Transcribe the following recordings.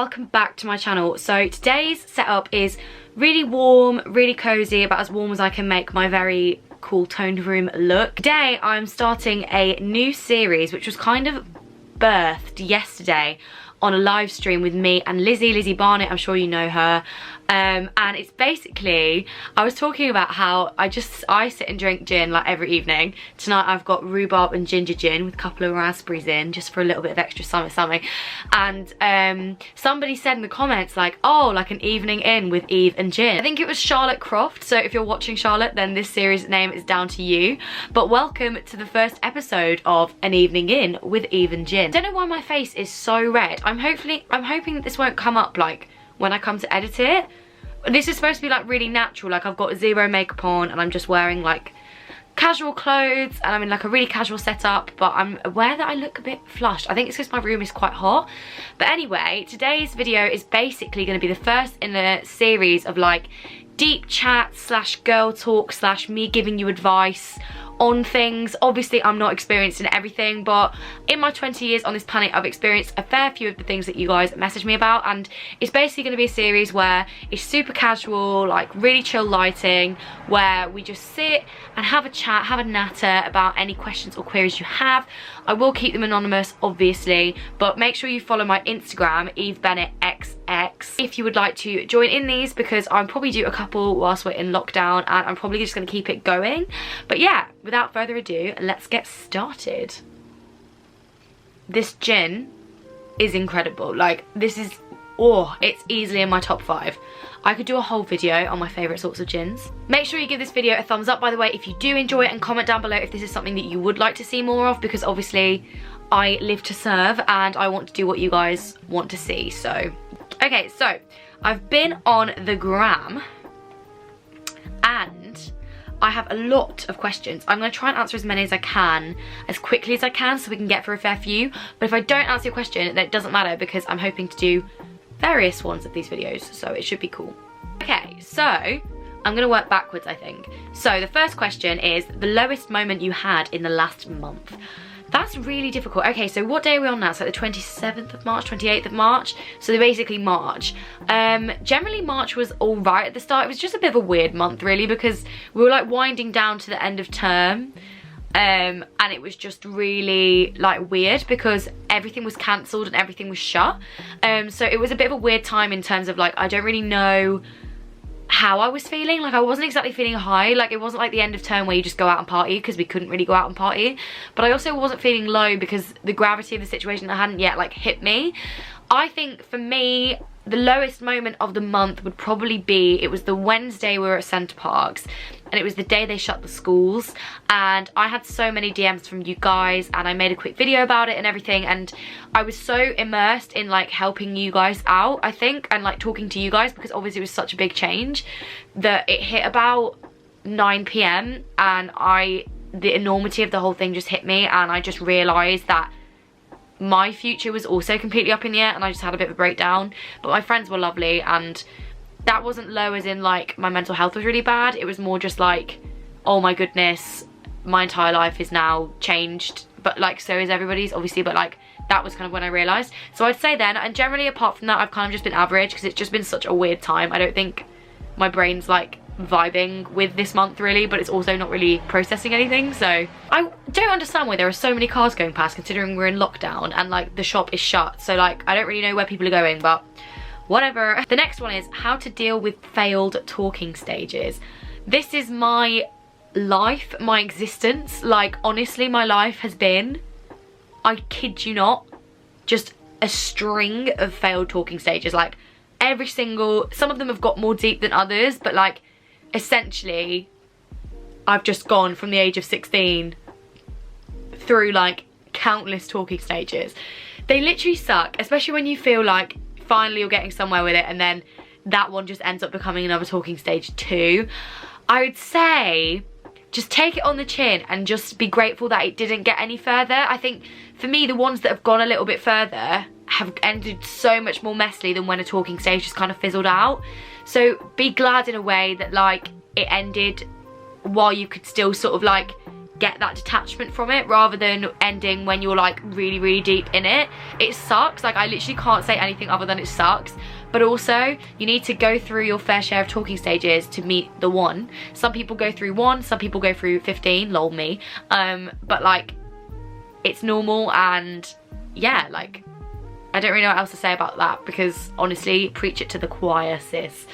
welcome back to my channel. So today's setup is really warm, really cozy, about as warm as I can make my very cool toned room look. Today I'm starting a new series which was kind of birthed yesterday on a live stream with me and Lizzie Barnett. I'm sure you know her. And it's basically, I was talking about how I sit and drink gin like every evening. Tonight I've got rhubarb and ginger gin with a couple of raspberries in, just for a little bit of extra something. And somebody said in the comments like, oh, like an evening in with Eve and gin. I think it was Charlotte Croft, so if you're watching Charlotte, then this series name is down to you. But welcome to the first episode of An Evening In with Eve and gin. I don't know why my face is so red. I'm hoping that this won't come up like when I come to edit it. This is supposed to be like really natural, like I've got zero makeup on and I'm just wearing like casual clothes and I'm in like a really casual setup, but I'm aware that I look a bit flushed. I think it's because my room is quite hot. But anyway, today's video is basically going to be the first in a series of like deep chat slash girl talk slash me giving you advice on things. Obviously I'm not experienced in everything, but in my 20 years on this planet I've experienced a fair few of the things that you guys message me about, and it's basically going to be a series where it's super casual, like really chill lighting, where we just sit and have a chat, have a natter about any questions or queries you have. I will keep them anonymous obviously, but make sure you follow my Instagram, EveBennettXX, if you would like to join in these, because I'll probably do a couple whilst we're in lockdown and I'm probably just going to keep it going. But yeah, without further ado, let's get started. This gin is incredible. Like, this is, oh, it's easily in my top 5. I could do a whole video on my favourite sorts of gins. Make sure you give this video a thumbs up, by the way, if you do enjoy it, and comment down below if this is something that you would like to see more of, because obviously I live to serve and I want to do what you guys want to see. So, okay, so I've been on the gram and I have a lot of questions. I'm going to try and answer as many as I can, as quickly as I can, so we can get through a fair few. But if I don't answer your question, then it doesn't matter, because I'm hoping to do various ones of these videos, so it should be cool. Okay, so I'm going to work backwards, I think. So the first question is the lowest moment you had in the last month. That's really difficult. Okay, so what day are we on now? So like the 27th of March, 28th of March. So basically March. Generally March was all right at the start. It was just a bit of a weird month really, because we were like winding down to the end of term. And it was just really like weird because everything was cancelled and everything was shut. So it was a bit of a weird time in terms of like, I don't really know how I was feeling. Like, I wasn't exactly feeling high. Like, it wasn't like the end of term where you just go out and party, because we couldn't really go out and party. But I also wasn't feeling low because the gravity of the situation hadn't yet like hit me. I think for me, the lowest moment of the month would probably be, it was the Wednesday we were at Centre Parks, and it was the day they shut the schools, and I had so many DMs from you guys and I made a quick video about it and everything, and I was so immersed in like helping you guys out, I think, and like talking to you guys, because obviously it was such a big change, that it hit about 9 PM and the enormity of the whole thing just hit me, and I just realised that my future was also completely up in the air, and I just had a bit of a breakdown. But my friends were lovely, and that wasn't low as in like my mental health was really bad. It was more just like, oh my goodness, my entire life is now changed, but like so is everybody's obviously, but like that was kind of when I realised. So I'd say then, and generally apart from that I've kind of just been average, because it's just been such a weird time. I don't think my brain's like vibing with this month really, but it's also not really processing anything. So I don't understand why there are so many cars going past, considering we're in lockdown and like the shop is shut. So like I don't really know where people are going, but whatever. The next one is how to deal with failed talking stages. This is my life, my existence. Like honestly, my life has been, I kid you not, just a string of failed talking stages. Like every single, some of them have got more deep than others, but like essentially I've just gone from the age of 16 through like countless talking stages. They literally suck, especially when you feel like finally you're getting somewhere with it, and then that one just ends up becoming another talking stage too. I would say just take it on the chin and just be grateful that it didn't get any further. I think for me, the ones that have gone a little bit further have ended so much more messily than when a talking stage just kind of fizzled out. So be glad in a way that like it ended while you could still sort of like get that detachment from it, rather than ending when you're like really, really deep in it. It sucks. Like, I literally can't say anything other than it sucks. But also, you need to go through your fair share of talking stages to meet the one. Some people go through 1, some people go through 15, lol me. But like, it's normal, and yeah, like, I don't really know what else to say about that, because honestly, preach it to the choir, sis.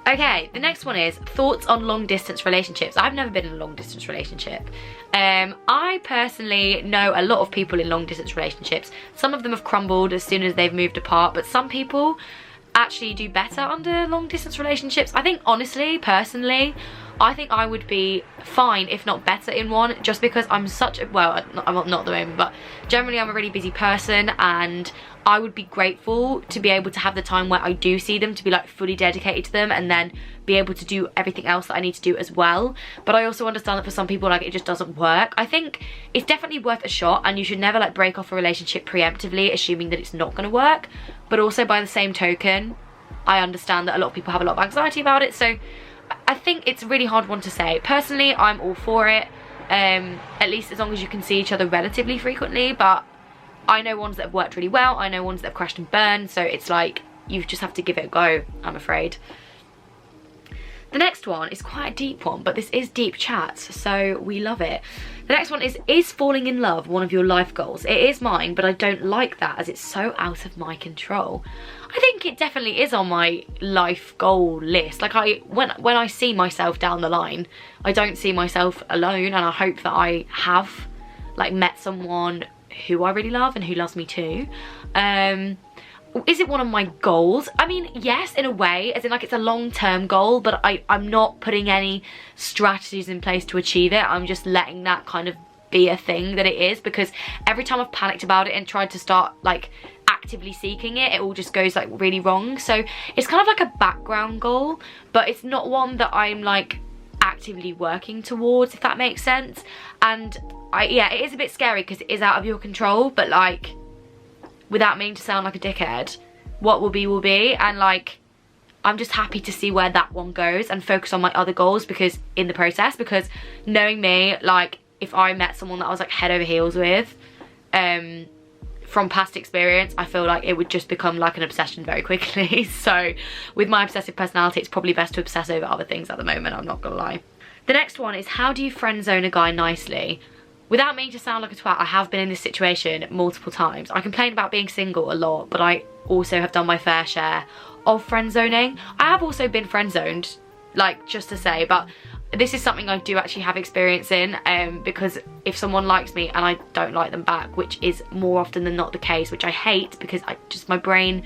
Okay, the next one is thoughts on long distance relationships. I've never been in a long distance relationship. I personally know a lot of people in long distance relationships. Some of them have crumbled as soon as they've moved apart, but some people actually do better under long distance relationships. I think, honestly, personally, I think I would be fine, if not better, in one, just because I'm such a, well, I'm not at the moment, but generally I'm a really busy person, and I would be grateful to be able to have the time where I do see them, to be like fully dedicated to them, and then be able to do everything else that I need to do as well. But I also understand that for some people, like, it just doesn't work. I think it's definitely worth a shot, and you should never like break off a relationship preemptively assuming that it's not going to work. But also, by the same token, I understand that a lot of people have a lot of anxiety about it, so I think it's a really hard one to say. Personally, I'm all for it, at least as long as you can see each other relatively frequently. But I know ones that have worked really well, I know ones that have crashed and burned, so it's like, you just have to give it a go, I'm afraid. The next one is quite a deep one, but this is deep chats, so we love it. The next one is falling in love one of your life goals? It is mine, but I don't like that, as it's so out of my control. I think it definitely is on my life goal list. Like, when I see myself down the line, I don't see myself alone, and I hope that I have like met someone who I really love and who loves me too. Is it one of my goals? I mean, yes, in a way, as in like it's a long-term goal, but I'm not putting any strategies in place to achieve it. I'm just letting that kind of be a thing that it is, because every time I've panicked about it and tried to start like actively seeking it, it all just goes like really wrong. So it's kind of like a background goal, but it's not one that I'm like actively working towards, if that makes sense. And yeah, it is a bit scary because it is out of your control, but like, without meaning to sound like a dickhead, what will be, and like, I'm just happy to see where that one goes and focus on my other goals, because in the process, because knowing me, like, if I met someone that I was like head over heels with, from past experience, I feel like it would just become like an obsession very quickly. So with my obsessive personality, it's probably best to obsess over other things at the moment, I'm not gonna lie. The next one is, how do you friend zone a guy nicely? Without meaning to sound like a twat, I have been in this situation multiple times. I complain about being single a lot, but I also have done my fair share of friend zoning. I have also been friend zoned, like, just to say, but this is something I do actually have experience in, because if someone likes me and I don't like them back, which is more often than not the case, which I hate because my brain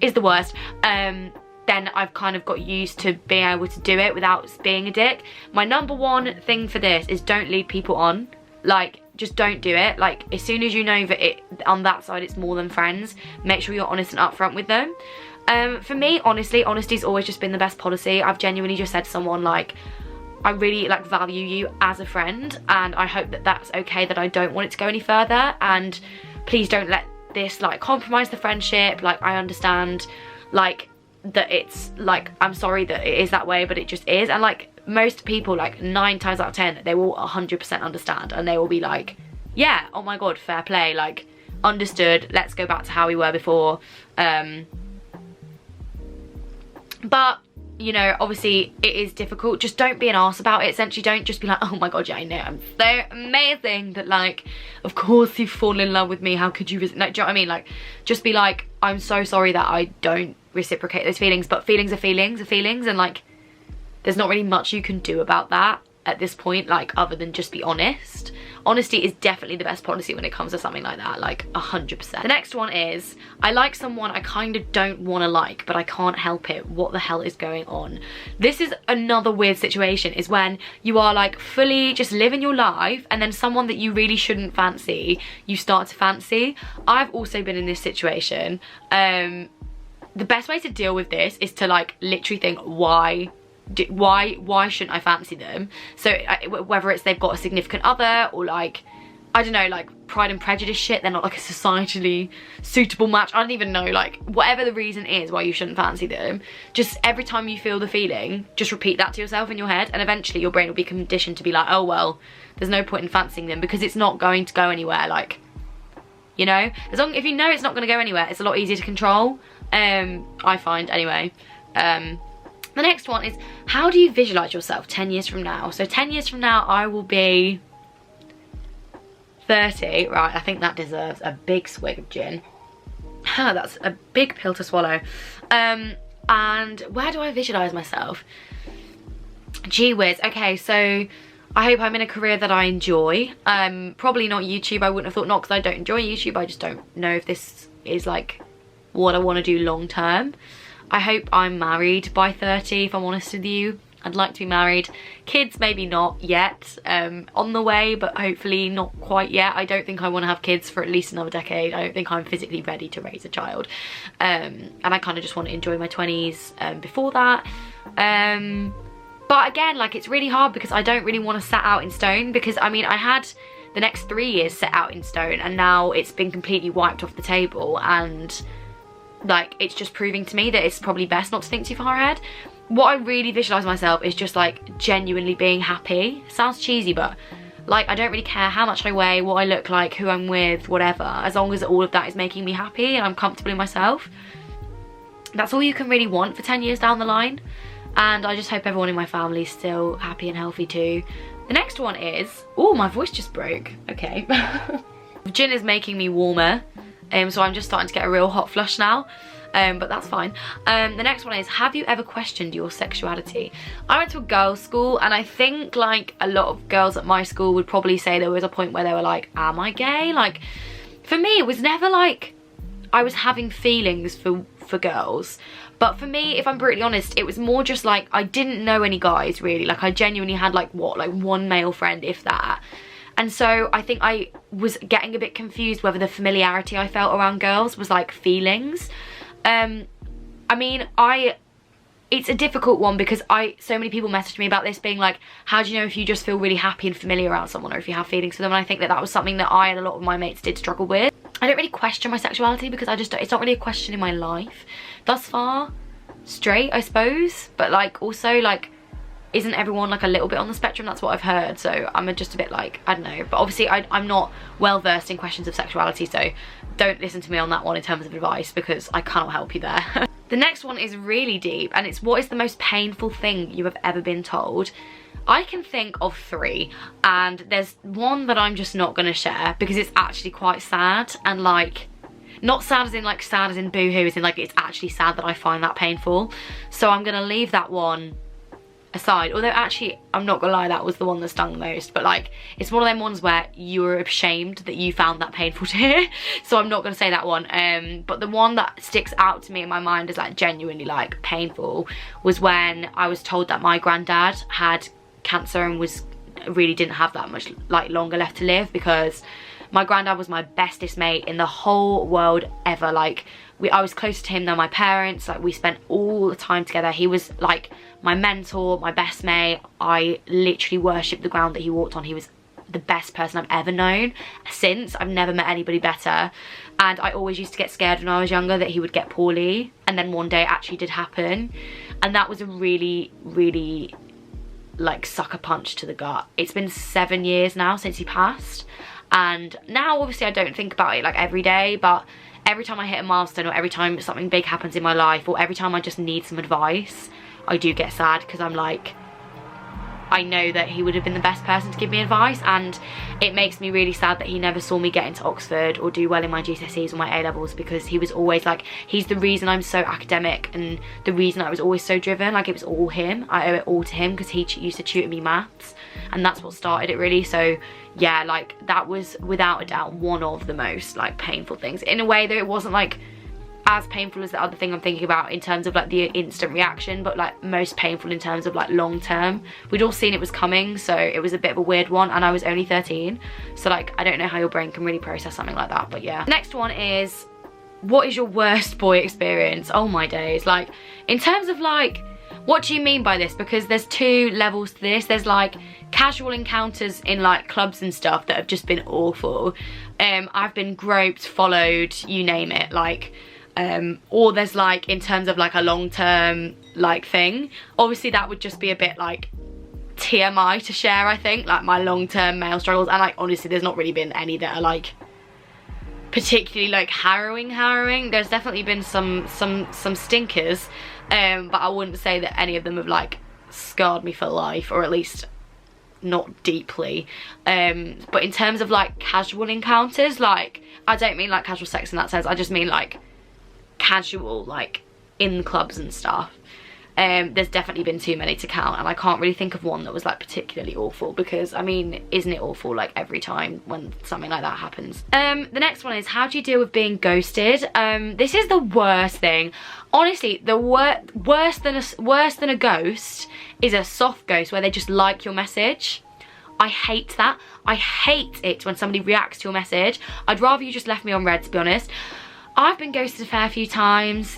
is the worst, then I've kind of got used to being able to do it without being a dick. My number one thing for this is don't lead people on. Like, just don't do it. Like, as soon as you know that on that side it's more than friends, make sure you're honest and upfront with them. For me, honestly, honesty's always just been the best policy. I've genuinely just said to someone, like, I really like value you as a friend, and I hope that that's okay, that I don't want it to go any further, and please don't let this like compromise the friendship. Like, I understand like that it's like, I'm sorry that it is that way, but it just is. And like, most people, like 9 times out of 10, they will 100% understand, and they will be like, yeah, oh my god, fair play, like, understood, let's go back to how we were before. But you know, obviously it is difficult. Just don't be an arse about it. Essentially, don't just be like, oh my god, yeah, I know, I'm so amazing that, like, of course you fall in love with me, how could you like, do you know what I mean? Like, just be like, I'm so sorry that I don't reciprocate those feelings, but feelings are feelings, and like, there's not really much you can do about that at this point, like, other than just be honest. Honesty is definitely the best policy when it comes to something like that, like 100%. The next one is, I like someone I kind of don't want to like, but I can't help it. What the hell is going on? This is another weird situation, is when you are like fully just living your life, and then someone that you really shouldn't fancy, you start to fancy. I've also been in this situation. The best way to deal with this is to like literally think, why shouldn't I fancy them? So whether it's they've got a significant other, or like I don't know, like Pride and Prejudice shit. They're not like a societally suitable match. I don't even know, like whatever the reason is why you shouldn't fancy them, just every time you feel the feeling, just repeat that to yourself in your head, and eventually your brain will be conditioned to be like, oh well, there's no point in fancying them because it's not going to go anywhere. Like, you know, if you know it's not going to go anywhere, it's a lot easier to control. I find anyway. The next one is, how do you visualize yourself 10 years from now? So 10 years from now I will be 30. Right, I think that deserves a big swig of gin. That's a big pill to swallow. And where do I visualize myself? Gee whiz. Okay, so I hope I'm in a career that I enjoy. Probably not YouTube. I wouldn't have thought, not because I don't enjoy YouTube, I just don't know if this is like what I want to do long term. I hope I'm married by 30, if I'm honest with you. I'd like to be married. Kids, maybe not yet. On the way, but hopefully not quite yet. I don't think I want to have kids for at least another decade. I don't think I'm physically ready to raise a child. And I kind of just want to enjoy my 20s before that. But again, like, it's really hard because I don't really want to set out in stone, because I mean, I had the next 3 years set out in stone and now it's been completely wiped off the table, and like, it's just proving to me that it's probably best not to think too far ahead. What I really visualize myself is just like genuinely being happy. Sounds cheesy, but like, I don't really care how much I weigh, what I look like, who I'm with, whatever, as long as all of that is making me happy and I'm comfortable in myself. That's all you can really want for 10 years down the line. And I just hope everyone in my family is still happy and healthy too. The next one is, oh, my voice just broke. Okay. Gin is making me warmer. So I'm just starting to get a real hot flush now, but that's fine. The next one is, have you ever questioned your sexuality? I went to a girls' school, and I think like a lot of girls at my school would probably say there was a point where they were like, am I gay? Like, for me, it was never like I was having feelings for girls. But for me, if I'm brutally honest, it was more just like I didn't know any guys really. Like, I genuinely had like one male friend, if that. And so I think I was getting a bit confused whether the familiarity I felt around girls was like feelings. I mean, it's a difficult one because so many people messaged me about this, being like, how do you know if you just feel really happy and familiar around someone, or if you have feelings for them? And I think that was something that I and a lot of my mates did struggle with. I don't really question my sexuality because it's not really a question in my life thus far. Straight, I suppose, but like also like, isn't everyone like a little bit on the spectrum? That's what I've heard. So I'm just a bit like, I don't know. But obviously I'm not well versed in questions of sexuality, so don't listen to me on that one in terms of advice, because I cannot help you there. The next one is really deep, and it's, what is the most painful thing you have ever been told? I can think of 3, and there's one that I'm just not gonna share because it's actually quite sad, and like, not sad as in like sad as in boohoo, as in like it's actually sad that I find that painful. So I'm gonna leave that one aside, although actually I'm not gonna lie, that was the one that stung the most. But like, it's one of them ones where you were ashamed that you found that painful to hear, so I'm not gonna say that one. But the one that sticks out to me in my mind as like genuinely like painful was when I was told that my granddad had cancer and really didn't have that much like longer left to live, because my granddad was my bestest mate in the whole world ever. Like, I was closer to him than my parents. Like, we spent all the time together. He was like my mentor, my best mate. I literally worshipped the ground that he walked on. He was the best person I've ever known since. I've never met anybody better. And I always used to get scared when I was younger that he would get poorly. And then one day it actually did happen. And that was a really, really like sucker punch to the gut. It's been 7 years now since he passed. And now obviously I don't think about it like every day, but every time I hit a milestone, or every time something big happens in my life, or every time I just need some advice, I do get sad, because I'm like, I know that he would have been the best person to give me advice, and it makes me really sad that he never saw me get into Oxford or do well in my GCSEs or my A-levels, because he was always like, he's the reason I'm so academic and the reason I was always so driven. Like, it was all him. I owe it all to him, because he used to tutor me maths, and that's what started it really. So yeah, like, that was without a doubt one of the most like painful things, in a way that it wasn't like as painful as the other thing I'm thinking about in terms of like the instant reaction, but like most painful in terms of like long term. We'd all seen it was coming, so it was a bit of a weird one, and I was only 13, so like, I don't know how your brain can really process something like that. But yeah, next one is, what is your worst boy experience? Oh my days. Like, in terms of like, what do you mean by this? Because there's two levels to this. There's like casual encounters in like clubs and stuff that have just been awful. I've been groped, followed, you name it, like, or there's like in terms of like a long-term like thing. Obviously that would just be a bit like TMI to share, I think, like my long-term male struggles, and like honestly there's not really been any that are like particularly like harrowing. There's definitely been some stinkers, but I wouldn't say that any of them have like scarred me for life, or at least not deeply. But in terms of like casual encounters, like I don't mean like casual sex in that sense, I just mean like casual, like in clubs and stuff. There's definitely been too many to count, and I can't really think of one that was like particularly awful, because I mean, isn't it awful like every time when something like that happens? The next one is, how do you deal with being ghosted? This is the worst thing. Honestly, the worse than a ghost is a soft ghost where they just like your message. I hate that. I hate it when somebody reacts to your message. I'd rather you just left me on red, to be honest. I've been ghosted a fair few times.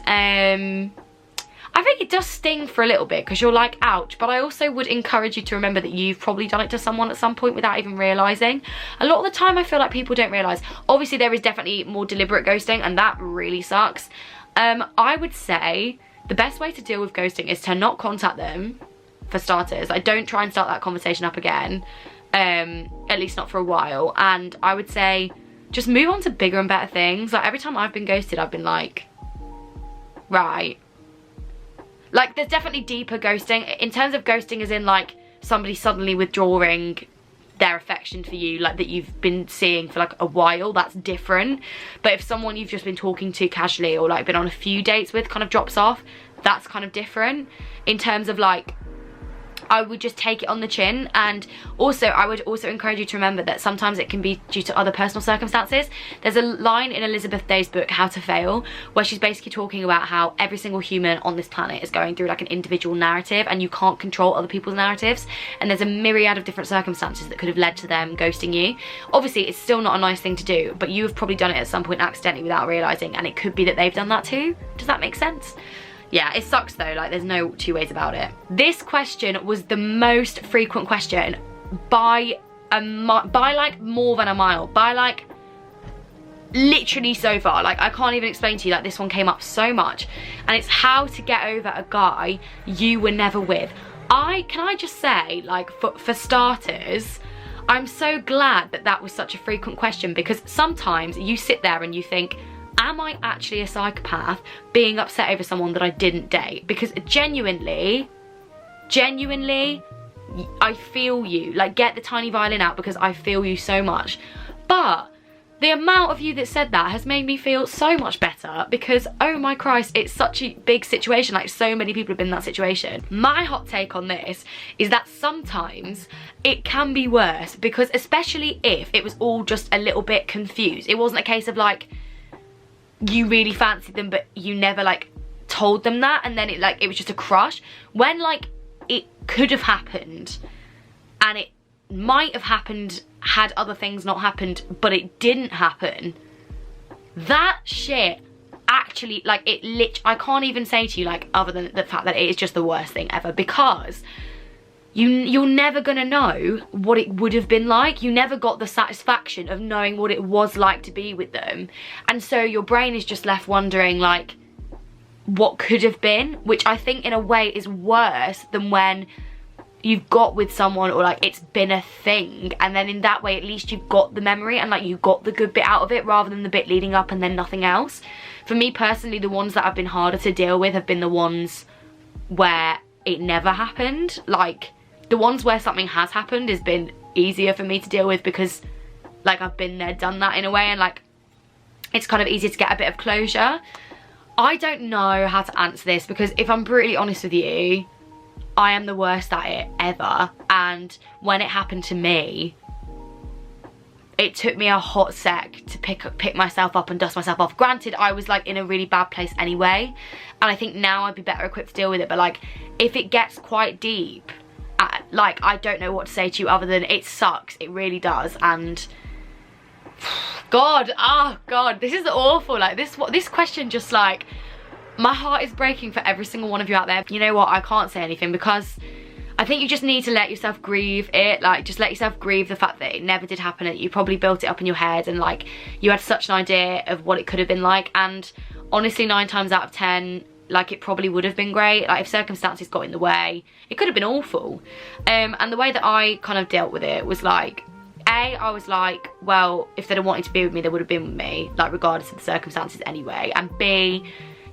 I think it does sting for a little bit because you're like, ouch, but I also would encourage you to remember that you've probably done it to someone at some point without even realising. A lot of the time I feel like people don't realise. Obviously there is definitely more deliberate ghosting, and that really sucks. I would say the best way to deal with ghosting is to not contact them, for starters. Like, don't try and start that conversation up again, at least not for a while. And I would say just move on to bigger and better things. Like, every time I've been ghosted, I've been like, right. Like, there's definitely deeper ghosting. In terms of ghosting as in, like, somebody suddenly withdrawing their affection for you, like, that you've been seeing for, like, a while, that's different. But if someone you've just been talking to casually, or, like, been on a few dates with kind of drops off, that's kind of different. In terms of, like, I would just take it on the chin. And also, I would also encourage you to remember that sometimes it can be due to other personal circumstances. There's a line in Elizabeth Day's book, How to Fail, where she's basically talking about how every single human on this planet is going through like an individual narrative, and you can't control other people's narratives. And there's a myriad of different circumstances that could have led to them ghosting you. Obviously, it's still not a nice thing to do, but you have probably done it at some point accidentally without realising, and it could be that they've done that too. Does that make sense? Yeah, it sucks though, like there's no two ways about it. This question was the most frequent question by like more than a mile, by like literally so far. Like, I can't even explain to you, like this one came up so much, and it's how to get over a guy you were never with. Can I just say, like, for starters, I'm so glad that that was such a frequent question, because sometimes you sit there and you think, am I actually a psychopath being upset over someone that I didn't date? Because genuinely, I feel you. Like, get the tiny violin out, because I feel you so much. But the amount of you that said that has made me feel so much better, because, oh my Christ, it's such a big situation. Like, so many people have been in that situation. My hot take on this is that sometimes it can be worse, because especially if it was all just a little bit confused. It wasn't a case of like, you really fancied them but you never like told them that, and then it was just a crush. When like it could have happened, and it might have happened had other things not happened, but it didn't happen, that shit actually, like, I can't even say to you, like, other than the fact that it is just the worst thing ever, because you're never gonna know what it would have been like. You never got the satisfaction of knowing what it was like to be with them, and so your brain is just left wondering like what could have been, which I think in a way is worse than when you've got with someone, or like it's been a thing, and then in that way at least you've got the memory and like you got the good bit out of it, rather than the bit leading up and then nothing else. For me personally, the ones that have been harder to deal with have been the ones where it never happened. Like, the ones where something has happened has been easier for me to deal with, because like I've been there, done that in a way, and like it's kind of easier to get a bit of closure. I don't know how to answer this, because if I'm brutally honest with you, I am the worst at it ever. And when it happened to me, it took me a hot sec to pick myself up and dust myself off. Granted, I was like in a really bad place anyway, and I think now I'd be better equipped to deal with it, but like if it gets quite deep, like, I don't know what to say to you other than it sucks. It really does. And God, oh God, this is awful. Like, this question just like, My heart is breaking for every single one of you out there. You know what, I can't say anything because I think you just need to let yourself grieve it. Like, just let yourself grieve the fact that it never did happen, and you probably built it up in your head, and like you had such an idea of what it could have been like. And honestly, 9 times out of 10, like, it probably would have been great. Like, if circumstances got in the way, it could have been awful. And the way that I kind of dealt with it was like, I was like, well, if they'd have wanted to be with me, they would have been with me, like regardless of the circumstances anyway. And B,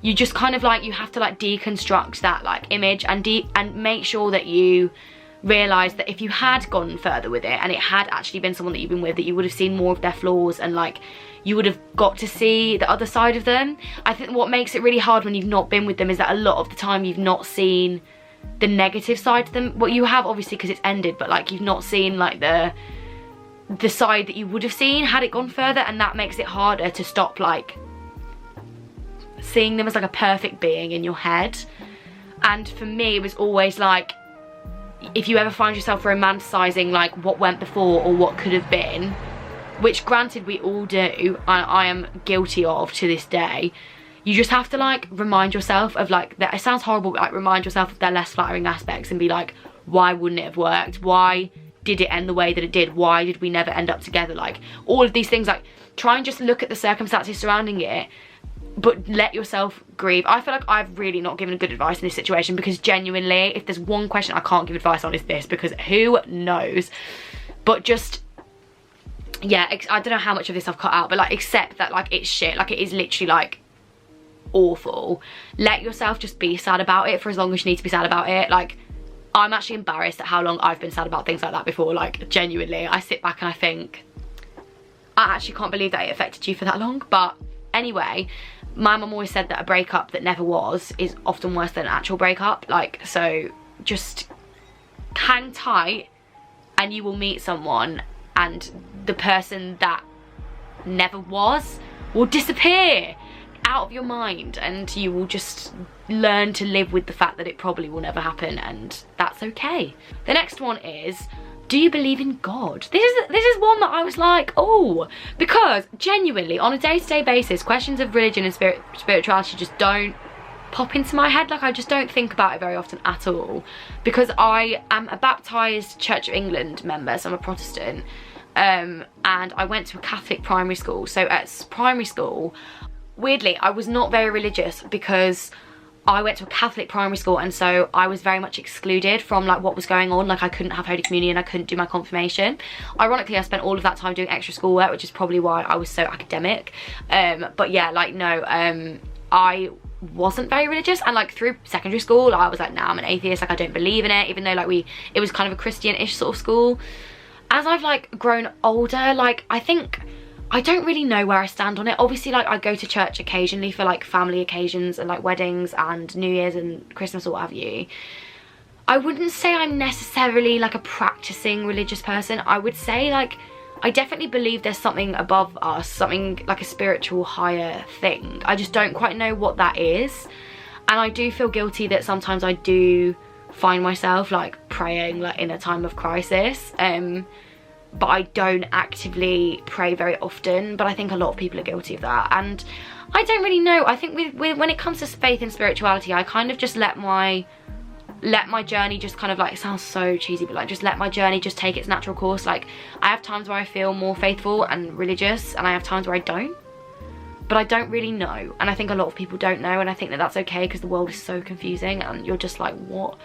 you just kind of like, you have to like deconstruct that like image and make sure that you realise that if you had gone further with it and it had actually been someone that you've been with, that you would have seen more of their flaws, and like you would have got to see the other side of them. I think what makes it really hard when you've not been with them is that a lot of the time you've not seen the negative side to them. Well, you have obviously because it's ended, but like you've not seen like the side that you would have seen had it gone further, and that makes it harder to stop like seeing them as like a perfect being in your head. And for me, it was always like, if you ever find yourself romanticizing like what went before or what could have been, which granted we all do, I am guilty of to this day, you just have to like remind yourself of like that. It sounds horrible, but like remind yourself of their less flattering aspects and be like, why wouldn't it have worked? Why did it end the way that it did? Why did we never end up together? Like all of these things, like try and just look at the circumstances surrounding it, but let yourself grieve. I feel like I've really not given good advice in this situation, because genuinely, if there's one question I can't give advice on, is this, because who knows. But just, yeah, I don't know how much of this I've cut out, but like accept that like it's shit, like it is literally like awful. Let yourself just be sad about it for as long as you need to be sad about it. Like, I'm actually embarrassed at how long I've been sad about things like that before. Like genuinely, I sit back and I think, I actually can't believe that it affected you for that long. But anyway, my mum always said that a breakup that never was is often worse than an actual breakup. Like, so just hang tight and you will meet someone, and the person that never was will disappear out of your mind, and you will just learn to live with the fact that it probably will never happen, and that's okay. The next one is, do you believe in God? This is one that I was like, oh, because genuinely on a day-to-day basis, questions of religion and spirituality just don't pop into my head. Like, I just don't think about it very often at all, because I am a baptised Church of England member, so I'm a Protestant, and I went to a Catholic primary school. So at primary school, weirdly, I was not very religious because I went to a Catholic primary school, and so I was very much excluded from like what was going on. Like, I couldn't have Holy Communion, I couldn't do my confirmation. Ironically, I spent all of that time doing extra schoolwork, which is probably why I was so academic. But yeah, like no, I wasn't very religious, and like through secondary school I was like, nah, I'm an atheist, like I don't believe in it, even though like it was kind of a Christian-ish sort of school. As I've like grown older, like I don't really know where I stand on it. Obviously, like, I go to church occasionally for like family occasions and like weddings and New Year's and Christmas or what have you. I wouldn't say I'm necessarily like a practicing religious person. I would say like I definitely believe there's something above us, something like a spiritual higher thing. I just don't quite know what that is. And I do feel guilty that sometimes I do find myself like praying like in a time of crisis. But I don't actively pray very often, but I think a lot of people are guilty of that. And I don't really know. I think with when it comes to faith and spirituality, I kind of just let my journey just kind of like, it sounds so cheesy, but like just let my journey just take its natural course. Like, I have times where I feel more faithful and religious, and I have times where I don't, but I don't really know. And I think a lot of people don't know, and I think that that's okay, because the world is so confusing and you're just like, what?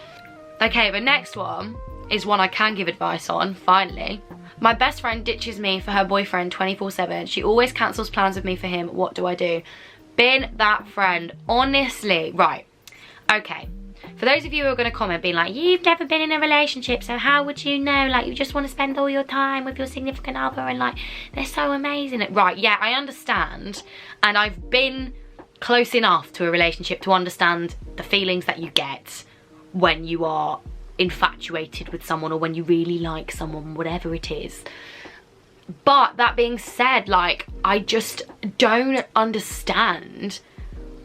Okay, the next one is one I can give advice on, finally. My best friend ditches me for her boyfriend 24/7. She always cancels plans with me for him. What do I do? Been that friend, honestly. Right, okay. For those of you who are going to comment being like, you've never been in a relationship, so how would you know? Like, you just want to spend all your time with your significant other and like, they're so amazing. Right, yeah, I understand. And I've been close enough to a relationship to understand the feelings that you get when you are infatuated with someone, or when you really like someone, whatever it is. But that being said, like, I just don't understand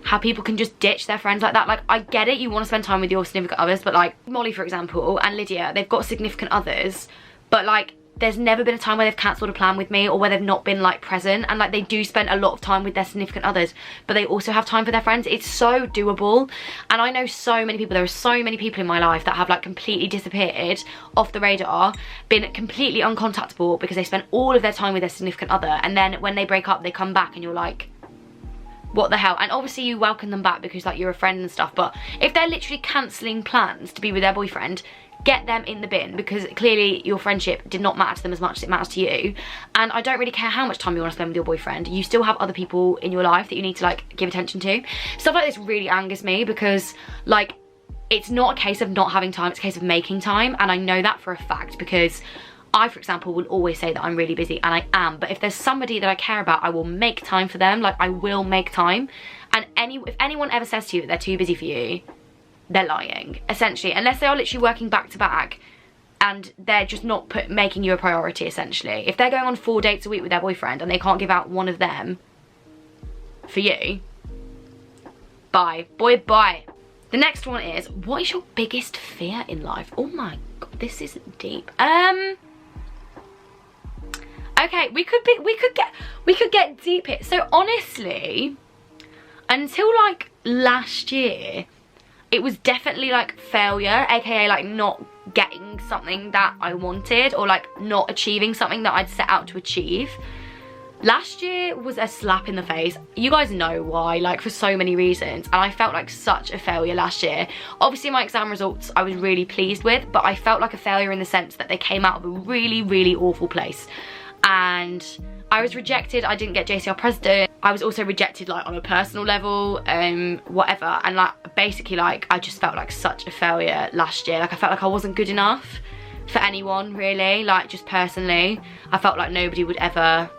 how people can just ditch their friends like that. Like, I get it, you want to spend time with your significant others, but like Molly, for example, and Lydia, they've got significant others, but like there's never been a time where they've cancelled a plan with me or where they've not been like present, and like they do spend a lot of time with their significant others, but they also have time for their friends. It's so doable. And I know so many people, there are so many people in my life that have like completely disappeared off the radar, been completely uncontactable because they spent all of their time with their significant other, and then when they break up they come back and you're like, what the hell? And obviously you welcome them back because like you're a friend and stuff, but if they're literally cancelling plans to be with their boyfriend, get them in the bin, because clearly your friendship did not matter to them as much as it matters to you. And I don't really care how much time you want to spend with your boyfriend, you still have other people in your life that you need to like give attention to. Stuff like this really angers me, because like it's not a case of not having time, it's a case of making time. And I know that for a fact, because I, for example, will always say that I'm really busy, and I am, but if there's somebody that I care about, I will make time for them. Like I will make time. And if anyone ever says to you that they're too busy for you, they're lying, essentially, unless they are literally working back to back and they're just not making you a priority, essentially. If they're going on 4 dates a week with their boyfriend and they can't give out one of them for you, bye. Boy, bye. The next one is, what is your biggest fear in life? Oh my god, this is deep. Okay, we could get deep here. So honestly, until like last year, it was definitely like failure, aka like not getting something that I wanted, or like not achieving something that I'd set out to achieve. Last year was a slap in the face. You guys know why, like for so many reasons, and I felt like such a failure last year. Obviously my exam results I was really pleased with, but I felt like a failure in the sense that they came out of a really, really awful place. And I was rejected, I didn't get JCR president. I was also rejected like on a personal level, whatever. And like basically like I just felt like such a failure last year. Like I felt like I wasn't good enough for anyone really, like just personally. I felt like nobody would ever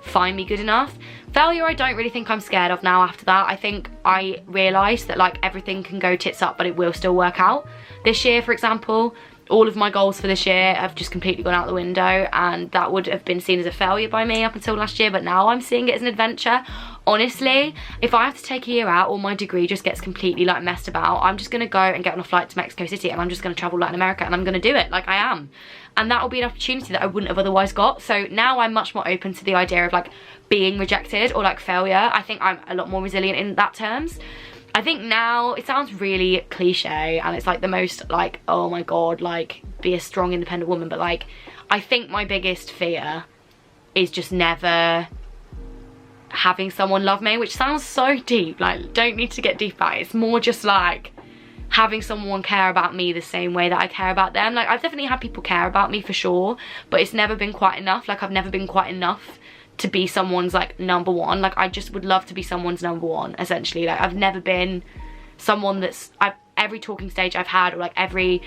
find me good enough. Failure I don't really think I'm scared of now after that. I think I realised that like everything can go tits up, but it will still work out. This year, for example, all of my goals for this year have just completely gone out the window, and that would have been seen as a failure by me up until last year, but now I'm seeing it as an adventure. Honestly, if I have to take a year out or my degree just gets completely like messed about, I'm just gonna go and get on a flight to Mexico City, and I'm just gonna travel Latin America, and I'm gonna do it, like I am. And that will be an opportunity that I wouldn't have otherwise got. So now I'm much more open to the idea of like being rejected or like failure. I think I'm a lot more resilient in that terms. I think now, it sounds really cliche and it's like the most like, oh my god, like be a strong independent woman, but like I think my biggest fear is just never having someone love me, which sounds so deep, like don't need to get deep about it. It's more just like having someone care about me the same way that I care about them. Like I've definitely had people care about me for sure, but it's never been quite enough. Like I've never been quite enough to be someone's like number one. Like I just would love to be someone's number one, essentially. Like I've never been someone that's, every talking stage I've had, or like every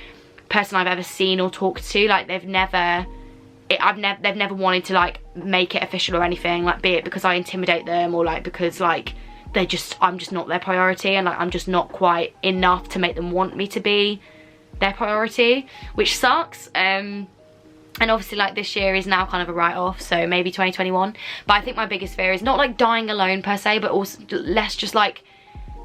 person I've ever seen or talked to, like they've never wanted to like make it official or anything, like be it because I intimidate them or like because like I'm just not their priority, and like I'm just not quite enough to make them want me to be their priority, which sucks. And obviously like this year is now kind of a write-off, so maybe 2021. But I think my biggest fear is not like dying alone per se, but also less just like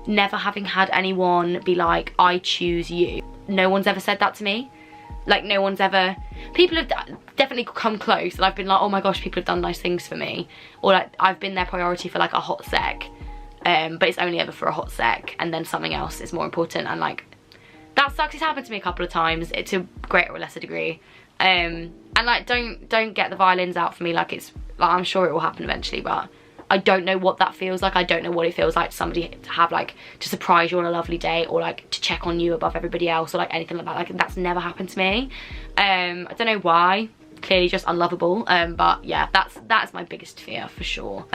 never having had anyone be like, I choose you. No one's ever said that to me. Like no one's ever, people have definitely come close and I've been like, oh my gosh, people have done nice things for me. Or like I've been their priority for like a hot sec, but it's only ever for a hot sec, and then something else is more important. And like that sucks. It's happened to me a couple of times to a greater or lesser degree. And like don't get the violins out for me, like it's like I'm sure it will happen eventually, but I don't know what that feels like. I don't know what it feels like to somebody to have like to surprise you on a lovely date, or like to check on you above everybody else, or like anything like that. Like that's never happened to me. I don't know why, clearly just unlovable. But yeah, that's my biggest fear for sure.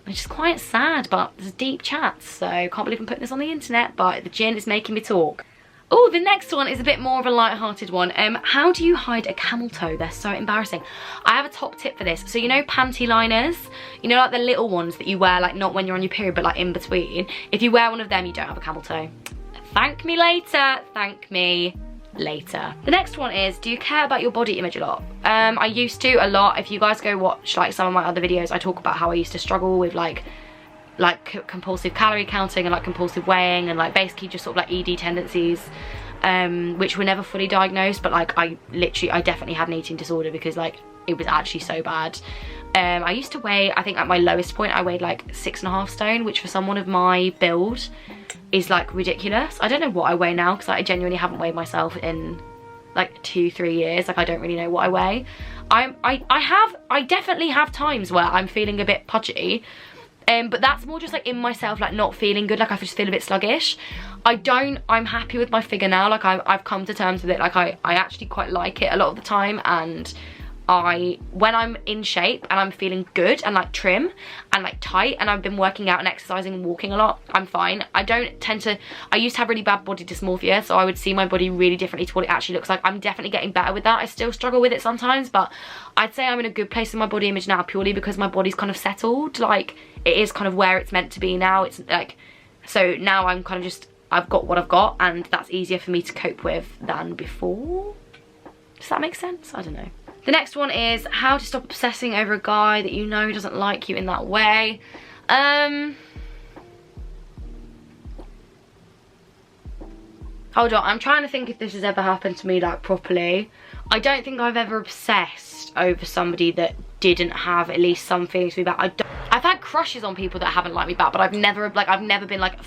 Which is quite sad, but there's deep chats, so can't believe I'm putting this on the internet, but the gin is making me talk. Oh, the next one is a bit more of a light-hearted one. How do you hide a camel toe? They're so embarrassing. I have a top tip for this. So you know panty liners? You know like the little ones that you wear like not when you're on your period but like in between? If you wear one of them, you don't have a camel toe. Thank me later. Thank me later. The next one is, do you care about your body image a lot? I used to a lot. If you guys go watch like some of my other videos, I talk about how I used to struggle with like compulsive calorie counting and like compulsive weighing and like basically just sort of like ED tendencies. which were never fully diagnosed, but like I definitely had an eating disorder because like it was actually so bad. I used to weigh, I think at my lowest point I weighed like 6.5 stone, which for someone of my build is like ridiculous. I don't know what I weigh now because I genuinely haven't weighed myself in like 2-3 years. Like I don't really know what I weigh. I definitely have times where I'm feeling a bit pudgy, but that's more just like in myself, like not feeling good, like I just feel a bit sluggish. I'm happy with my figure now. Like I've come to terms with it. Like I actually quite like it a lot of the time, and when I'm in shape and I'm feeling good and like trim and like tight and I've been working out and exercising and walking a lot, I'm fine. I used to have really bad body dysmorphia, so I would see my body really differently to what it actually looks like. I'm definitely getting better with that. I still struggle with it sometimes, but I'd say I'm in a good place in my body image now, purely because my body's kind of settled. Like it is kind of where it's meant to be now. It's like, so now I'm kind of just, I've got what I've got, and that's easier for me to cope with than before. Does that make sense? I don't know. The next one is how to stop obsessing over a guy that you know doesn't like you in that way. Hold on, I'm trying to think if this has ever happened to me like properly. I don't think I've ever obsessed over somebody that didn't have at least some feelings for me back. I've had crushes on people that haven't liked me back, but I've never been like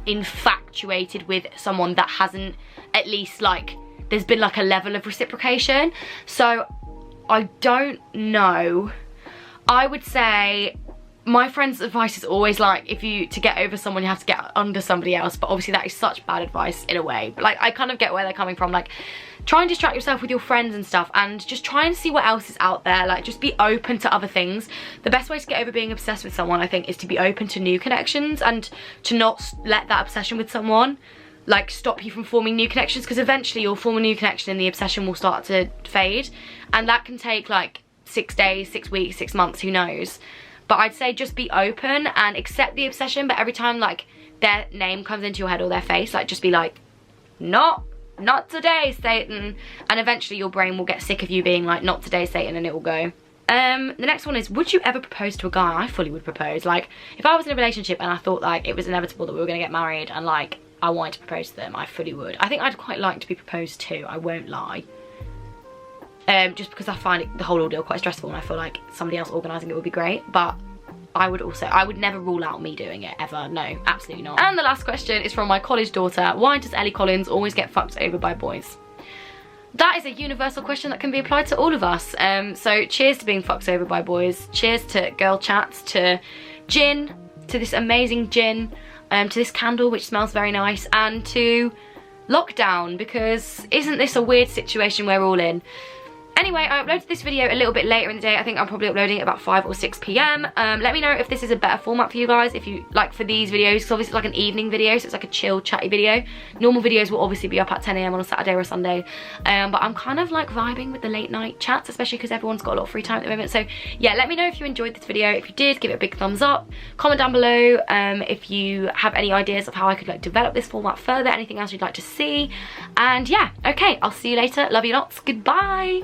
infatuated with someone that hasn't at least like, there's been like a level of reciprocation. So I don't know. I would say my friend's advice is always like, to get over someone you have to get under somebody else, but obviously that is such bad advice in a way. But like I kind of get where they're coming from. Like try and distract yourself with your friends and stuff, and just try and see what else is out there. Like just be open to other things. The best way to get over being obsessed with someone, I think, is to be open to new connections, and to not let that obsession with someone like stop you from forming new connections, because eventually you'll form a new connection and the obsession will start to fade, and that can take like 6 days, 6 weeks, 6 months, who knows. But I'd say just be open and accept the obsession, but every time like their name comes into your head or their face, like just be like, not today, Satan. And eventually your brain will get sick of you being like, not today, Satan, and it will go. The next one is, would you ever propose to a guy? I fully would propose. Like if I was in a relationship and I thought like it was inevitable that we were gonna get married and like I wanted to propose to them, I fully would. I think I'd quite like to be proposed to, I won't lie. Just because I find the whole ordeal quite stressful, and I feel like somebody else organising it would be great. But I would never rule out me doing it, ever. No, absolutely not. And the last question is from my college daughter. Why does Ellie Collins always get fucked over by boys? That is a universal question that can be applied to all of us. So cheers to being fucked over by boys. Cheers to girl chats, to gin, to this amazing gin, to this candle which smells very nice, and to lockdown, because isn't this a weird situation we're all in? Anyway, I uploaded this video a little bit later in the day. I think I'm probably uploading it about 5 or 6 PM. Let me know if this is a better format for you guys, if you like for these videos, because obviously it's like an evening video, so it's like a chill, chatty video. Normal videos will obviously be up at 10 AM on a Saturday or a Sunday. But I'm kind of like vibing with the late night chats, especially because everyone's got a lot of free time at the moment. So yeah, let me know if you enjoyed this video. If you did, give it a big thumbs up. Comment down below if you have any ideas of how I could like develop this format further, anything else you'd like to see. And yeah, okay, I'll see you later. Love you lots. Goodbye.